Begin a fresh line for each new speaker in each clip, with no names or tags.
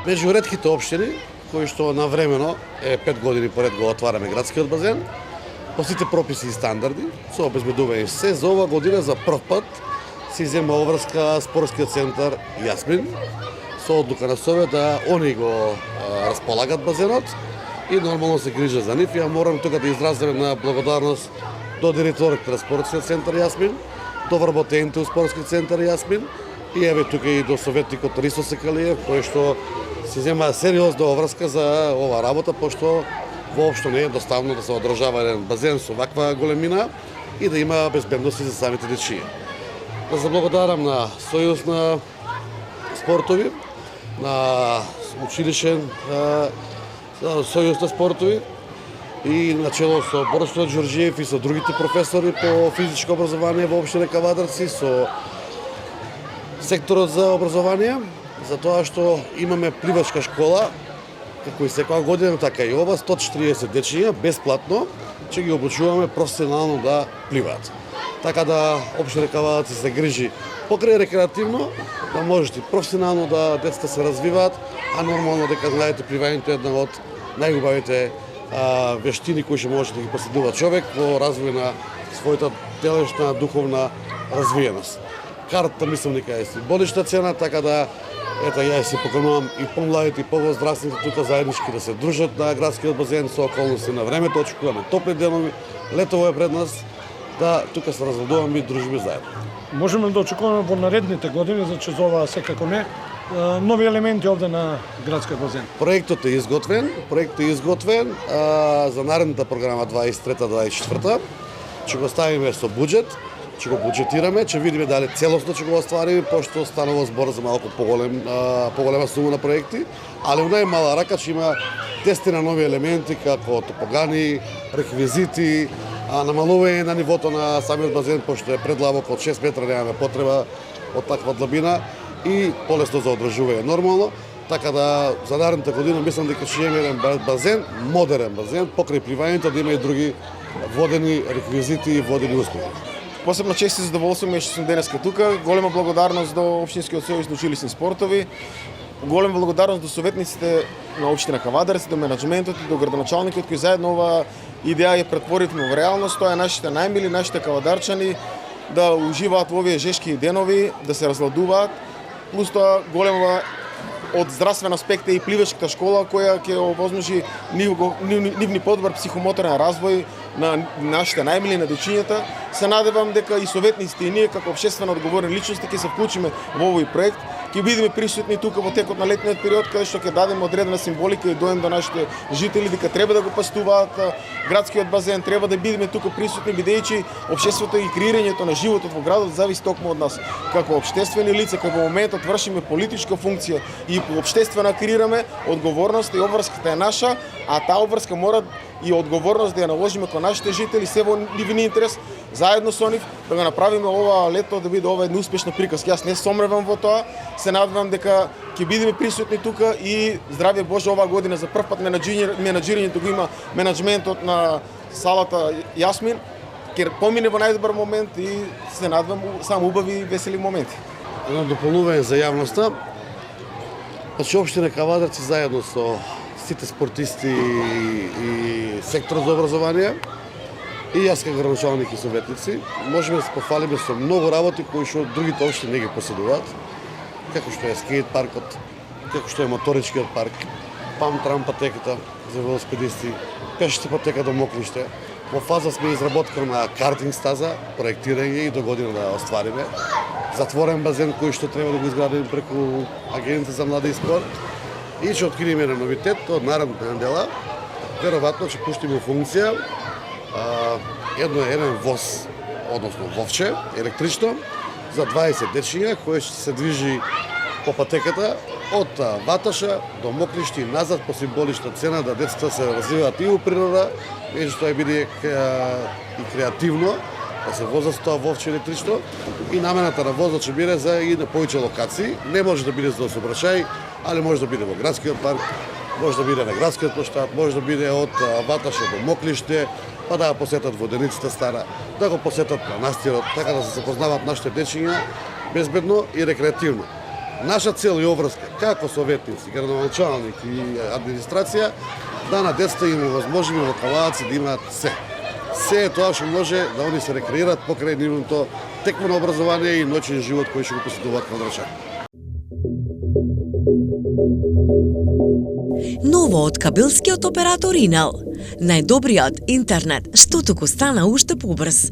Меѓу ретките општини кои што навремено 5 години поред го отвараме градскиот базен, по сите прописи и стандарди, со обезбедување се за ова година за прв пат се иззема обврска спортскиот центар Јасмин со одлука на Совет да они го располагат базенот и нормално се грижа за нив. Ја морам тука да изразам една благодарност до директорот на спортскиот центар Јасмин, до вработените у спортскиот центар Јасмин и еве тука и до советникот Рисо Секалиев, кој што се зема сериозна обврска за ова работа, пошто воопшто не е доставно да се одржава еден базен со ваква големина и да има безбедност за самите дечиња. Да заблагодарам на Сојуз на спортови, на училишен Сојуз на спортови и начело со Борислав Ѓорѓиев и со другите професори по физичко образование во општина Кавадарци, со секторот за образование, за тоа што имаме пливачка школа, како и секоја година, така и ова, 140 дечиња бесплатно, ќе ги обучуваме професионално да пливаат. Така да општина Кавадарци се грижи покрај рекреативно, да можете професионално да децата се развиваат, а нормално дека знаете пливањето е една од најубавите вештини кои ќе може да ги поседува човек во развој на својата телесна, духовна развиеност. Картата мислам дека е символична цена, така да ето ја се поканувам и помладите и повозрастните тука заеднички да се дружат на градскиот базен со околности на времето, очекуваме топли денови, летово е пред нас, да тука се развладуваме и дружиме заедно.
Можеме да очекуваме во наредните години, значи за ова секако не, нови елементи овде на градскиот базен.
Проектот е изготвен, за наредната програма 23-24, ќе го ставиме со буџет, ќе го буџетираме, ќе видиме дали целосно ќе го оствариме, пошто станува збор за малку поголема сума на проекти, али у најмала рака ќе има 10 на нови елементи како топогани, реквизити, намалување на нивото на самиот базен, пошто е предлабок од 6 метра, немаме потреба од таква длабина и полесно за одржување нормално, така да за наредната година мислам дека ќе имаме еден базен, модерен базен, покрај пливањето да има и други водени реквизити и водени услуги.
Посебно чест и задоволство ми е што сум денеска тука. Голема благодарност до Општинскиот сојуз на училишни спортови. Голема благодарност до советниците на општина Кавадарци, до менаџментот и до градоначалникот кои заедно ова идеја ја претворивме во реалност. Тоа е нашите најмили, нашите кавадарчани да уживаат во овие жешки денови, да се разладуваат. Плюс тоа голема од здравствен аспект е и пливачката школа која ќе овозможи нивни подобар психомоторен развој на нашите најмили, на дечињата. Се надевам дека и советниците и ние како општествено одговорни личности ќе се вклучиме во овој проект. Ќе бидеме присутни тука во текот на летниот период, каде што ќе дадеме одредена символика и доем до нашите жители дека треба да го пастуваат градскиот базен, треба да бидеме тука присутни, бидејќи општеството и креирањето на животот во градот зависи токму од нас. Како општествени лица, кои во моментот вршиме политичка функција и по општествено креираме, одговорноста и обврската е наша, а таа обврска мора и одговорност да ја наложиме кон нашите жители, се во нивен интерес, заедно со нив, да го направиме ова лето, да биде ова една успешна приказка. Јас не сомневам во тоа, се надевам дека ќе бидеме присутни тука и здравје Боже ова година за прв пат менаџирањето го има менаџментот на салата Јасмин, ќе помине во најдобар момент и се надевам само убави и весели моменти.
Едно дополнување за јавноста. Значи општина Кавадарци заедно со сите спортисти и секторот за образование и јас како градоначалник и советници можеме да се пофалиме со многу работи кои што другите општини не ги поседуваат, како што е скејт паркот, како што е моторичкиот парк, пам-трам патеката за велосипедисти, пешата патека до Моклиште. Во фаза сме изработка на картинг стаза, проектирање и до година да оствариме. Затворен базен кој што треба да го изградиме преку Агенција за млади и спорт. И ќе откриеме еден новитет од наредната недела. Веројатно ќе пуштиме во функција еден воз, односно вовче, електрично, за 20 дечиња, кој ќе се движи по патеката од Ваташа до Моклиште и назад по символична цена да децата се развиваат и у природа, меѓутоа биде и креативно, да се возат со тоа вовче електрично и намената на возот ќе биде за и на повеќе локации. Не може да биде за сообраќај, али може да биде во градскиот парк, може да биде на градскиот площад, може да биде од Ваташа до Моклиште, па да посетат Воденицата стара, да го посетат манастирот, така да се запознават нашите дечиња безбедно и рекреативно. Наша цел и обврска, како советници, градоначалник и администрација, да на децата им овозможиме во Кавадаци да имаат се. Се е тоа што може да они се рекреираат покрај нивното текмено образование и ноќен живот кој ќе го посетуваат Квадрачани.
Ново од кабелскиот оператор Инел. Најдобриот интернет, што туку стана уште побрз.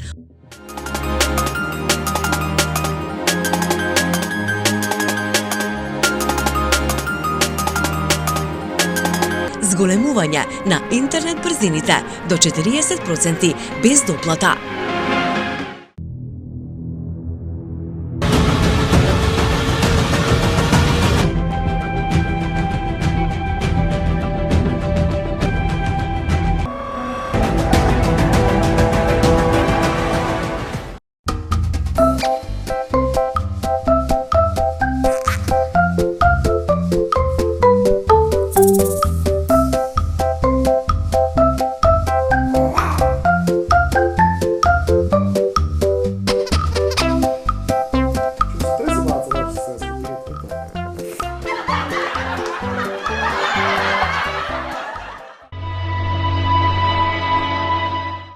Зголемување на интернет брзините до 40% без доплата.